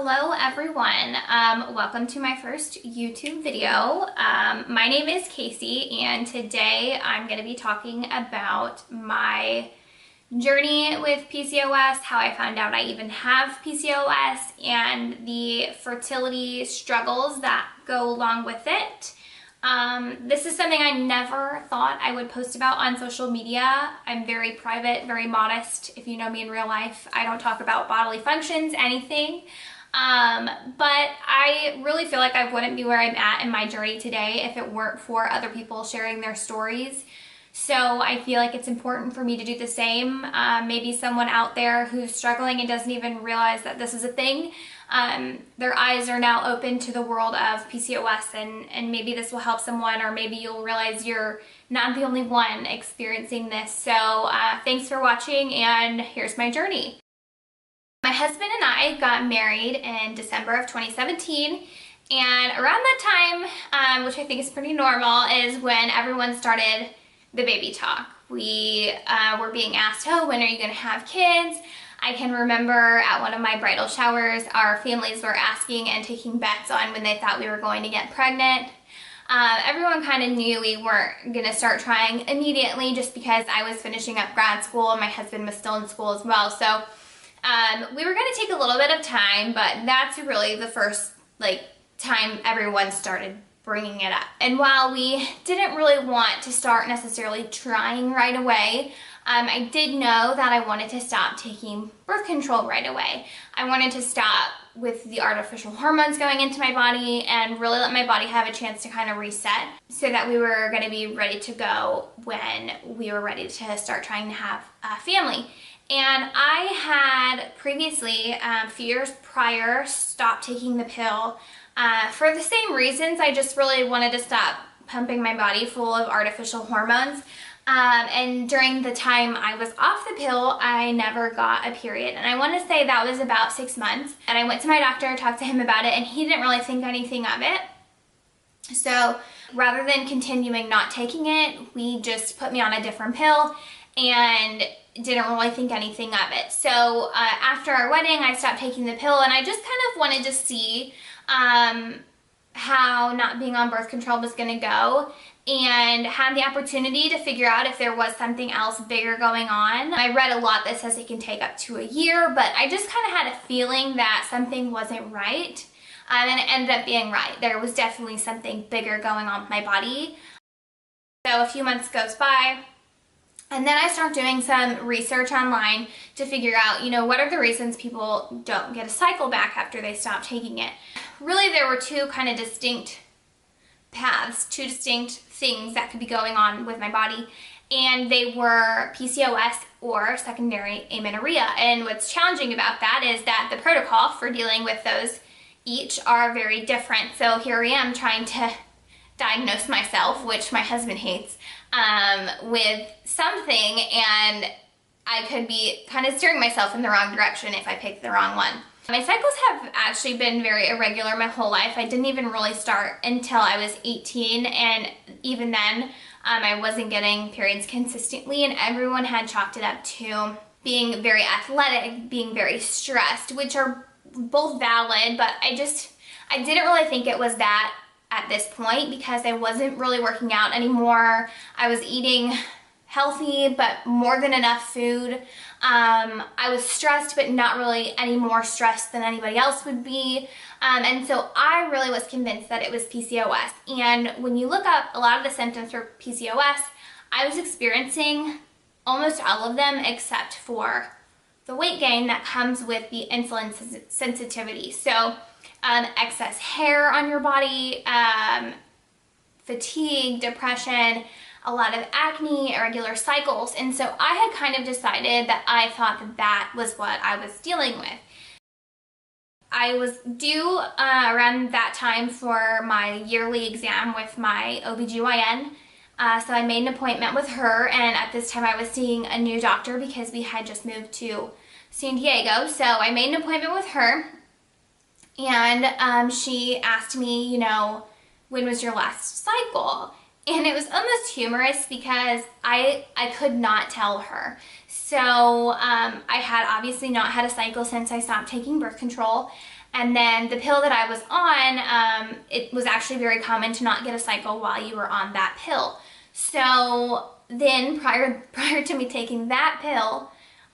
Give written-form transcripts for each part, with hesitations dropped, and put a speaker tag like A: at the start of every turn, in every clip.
A: Hello everyone, welcome to my first YouTube video. My name is Casey and today I'm going to be talking about my journey with PCOS, how I found out I even have PCOS, and the fertility struggles that go along with it. This is something I never thought I would post about on social media. I'm very private, very modest. If you know me in real life, I don't talk about bodily functions, anything. But I really feel like I wouldn't be where I'm at in my journey today if it weren't for other people sharing their stories. So I feel like it's important for me to do the same. Maybe someone out there who's struggling and doesn't even realize that this is a thing. Their eyes are now open to the world of PCOS, and maybe this will help someone, or maybe you'll realize you're not the only one experiencing this. So thanks for watching, and here's my journey. My husband and I got married in December of 2017, and around that time, which I think is pretty normal, is when everyone started the baby talk. We were being asked, oh, when are you going to have kids? I can remember at one of my bridal showers, our families were asking and taking bets on when they thought we were going to get pregnant. Everyone kind of knew we weren't going to start trying immediately just because I was finishing up grad school and my husband was still in school as well. So we were going to take a little bit of time, but that's really the first time everyone started bringing it up. And while we didn't really want to start necessarily trying right away, I did know that I wanted to stop taking birth control right away. I wanted to stop with the artificial hormones going into my body and really let my body have a chance to kind of reset so that we were going to be ready to go when we were ready to start trying to have a family. And I had previously, a few years prior, stopped taking the pill for the same reasons. I just really wanted to stop pumping my body full of artificial hormones. And during the time I was off the pill, I never got a period. And I want to say that was about 6 months. And I went to my doctor, talked to him about it, and he didn't really think anything of it. So rather than continuing not taking it, we just put me on a different pill and didn't really think anything of it. So after our wedding, I stopped taking the pill, and I just kind of wanted to see how not being on birth control was going to go, and had the opportunity to figure out if there was something else bigger going on. I read a lot that says it can take up to a year, but I just kind of had a feeling that something wasn't right, and it ended up being right. There was definitely something bigger going on with my body. So a few months goes by, and then I start doing some research online to figure out, what are the reasons people don't get a cycle back after they stop taking it. Really, there were two kind of distinct paths, two distinct things that could be going on with my body, and they were PCOS or secondary amenorrhea. And what's challenging about that is that the protocol for dealing with those each are very different. So here I am trying to diagnose myself, which my husband hates, with something, and I could be kind of steering myself in the wrong direction if I pick the wrong one. My cycles have actually been very irregular my whole life. I didn't even really start until I was 18, and even then I wasn't getting periods consistently, and everyone had chalked it up to being very athletic, being very stressed, which are both valid, but I didn't really think it was that at this point because I wasn't really working out anymore. I was eating healthy, but more than enough food. I was stressed, but not really any more stressed than anybody else would be. And so I really was convinced that it was PCOS. And when you look up a lot of the symptoms for PCOS, I was experiencing almost all of them except for the weight gain that comes with the insulin sensitivity. So excess hair on your body, fatigue, depression, a lot of acne, irregular cycles. And so I had kind of decided that I thought that was what I was dealing with. I was due around that time for my yearly exam with my OBGYN. So I made an appointment with her, and at this time I was seeing a new doctor because we had just moved to San Diego. So I made an appointment with her, and she asked me, when was your last cycle? And it was almost humorous because I could not tell her. So I had obviously not had a cycle since I stopped taking birth control. And then the pill that I was on, it was actually very common to not get a cycle while you were on that pill. So then prior to me taking that pill,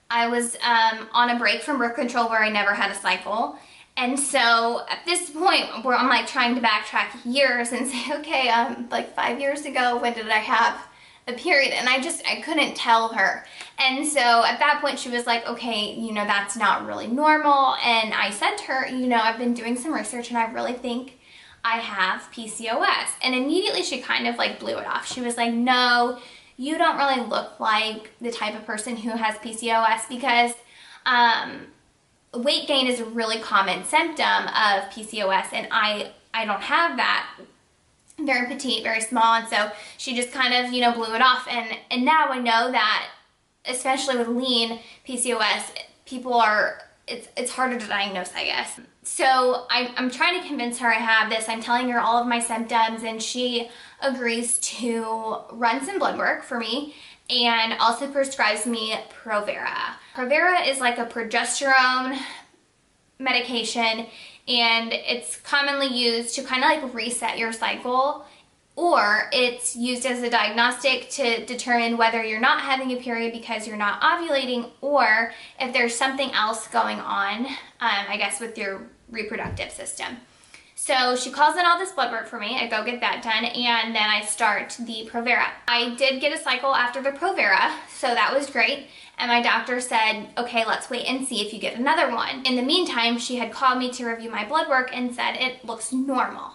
A: I was on a break from birth control where I never had a cycle. And so at this point where I'm like trying to backtrack years and say, okay, like 5 years ago, when did I have a period? And I couldn't tell her. And so at that point she was like, okay, you know, that's not really normal. And I said to her, you know, I've been doing some research and I really think I have PCOS. And immediately she kind of like blew it off. She was like, no, you don't really look like the type of person who has PCOS, because weight gain is a really common symptom of PCOS, and I don't have that. Very petite, very small. And so she just kind of, you know, blew it off. And now I know that, especially with lean PCOS, people are, it's harder to diagnose, I guess. So I'm trying to convince her I have this. I'm telling her all of my symptoms, and she agrees to run some blood work for me and also prescribes me Provera. Provera is like a progesterone medication, and it's commonly used to kind of like reset your cycle, or it's used as a diagnostic to determine whether you're not having a period because you're not ovulating, or if there's something else going on, I guess, with your reproductive system. So she calls in all this blood work for me. I go get that done, and then I start the Provera. I did get a cycle after the Provera, so that was great. And my doctor said, okay, let's wait and see if you get another one. In the meantime, she had called me to review my blood work and said it looks normal.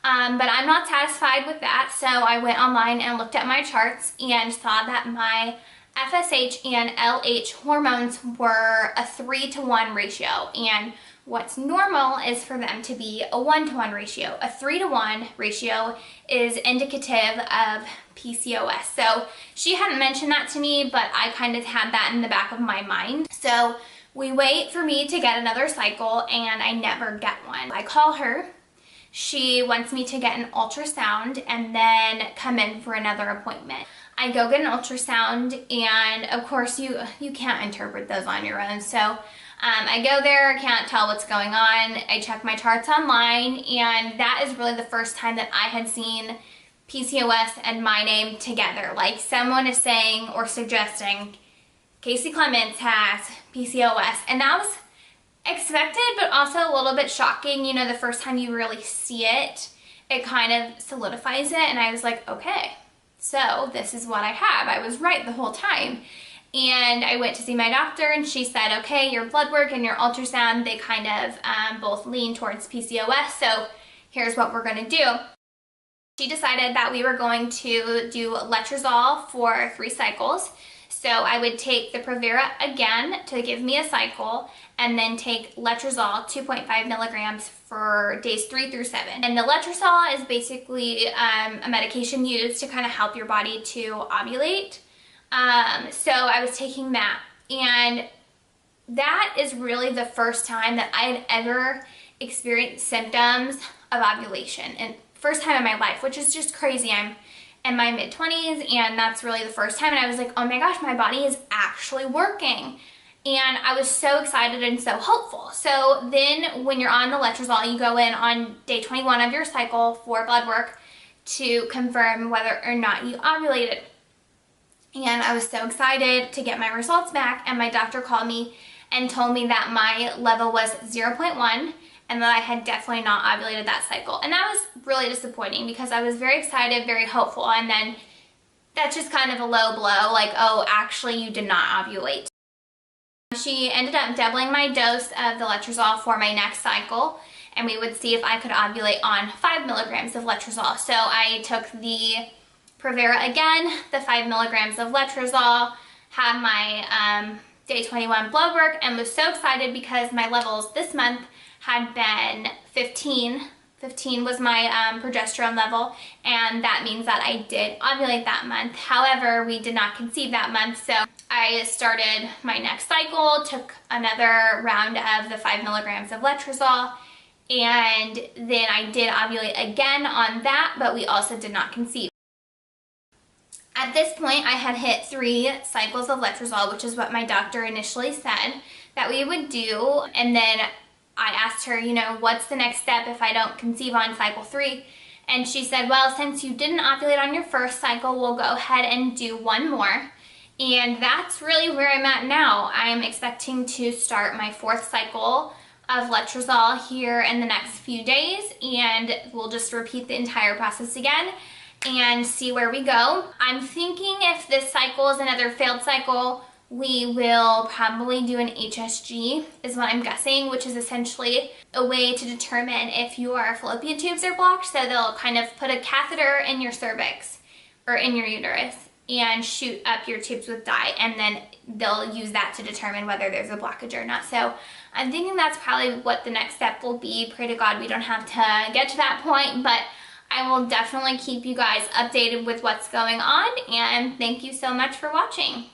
A: But I'm not satisfied with that, so I went online and looked at my charts and saw that my FSH and LH hormones were a 3-to-1 ratio, and what's normal is for them to be a 1-to-1 ratio. A 3-to-1 ratio is indicative of PCOS. So she hadn't mentioned that to me, but I kind of had that in the back of my mind. So we wait for me to get another cycle, and I never get one. I call her. She wants me to get an ultrasound and then come in for another appointment. I go get an ultrasound, and of course you can't interpret those on your own. So I go there, can't tell what's going on. I check my charts online, and that is really the first time that I had seen PCOS and my name together. Like someone is saying or suggesting Casey Clements has PCOS, and that was expected, but also a little bit shocking. You know, the first time you really see it, it kind of solidifies it, and I was like, okay, so this is what I have. I was right the whole time. And I went to see my doctor, and she said, okay, your blood work and your ultrasound, they kind of both lean towards PCOS, so here's what we're going to do. She decided that we were going to do letrozole for 3 cycles. So I would take the Provera again to give me a cycle, and then take letrozole 2.5 milligrams for days 3 through 7. And the letrozole is basically a medication used to kind of help your body to ovulate. So I was taking that, and that is really the first time that I had ever experienced symptoms of ovulation, and first time in my life, which is just crazy. I'm in my mid-20s, and that's really the first time, and I was like, oh my gosh, my body is actually working. And I was so excited and so hopeful. So then when you're on the letrozole, you go in on day 21 of your cycle for blood work to confirm whether or not you ovulated. And I was so excited to get my results back, and my doctor called me and told me that my level was 0.1 and that I had definitely not ovulated that cycle. And that was really disappointing because I was very excited, very hopeful, and then that's just kind of a low blow, like, oh, actually you did not ovulate. She ended up doubling my dose of the letrozole for my next cycle, and we would see if I could ovulate on 5 milligrams of letrozole. So I took the Provera again, the 5 milligrams of letrozole, had my day 21 blood work, and was so excited because my levels this month had been 15. 15 was my progesterone level, and that means that I did ovulate that month. However, we did not conceive that month, so I started my next cycle, took another round of the 5 milligrams of letrozole, and then I did ovulate again on that, but we also did not conceive. At this point, I had hit 3 cycles of letrozole, which is what my doctor initially said that we would do, and then I asked her, you know, what's the next step if I don't conceive on cycle 3? And she said, well, since you didn't ovulate on your first cycle, we'll go ahead and do one more. And that's really where I'm at now. I'm expecting to start my 4th cycle of letrozole here in the next few days, and we'll just repeat the entire process again and see where we go. I'm thinking if this cycle is another failed cycle, we will probably do an HSG, is what I'm guessing, which is essentially a way to determine if your fallopian tubes are blocked. So they'll kind of put a catheter in your cervix or in your uterus and shoot up your tubes with dye, and then they'll use that to determine whether there's a blockage or not. So I'm thinking that's probably what the next step will be. Pray to God we don't have to get to that point, but I will definitely keep you guys updated with what's going on, and thank you so much for watching.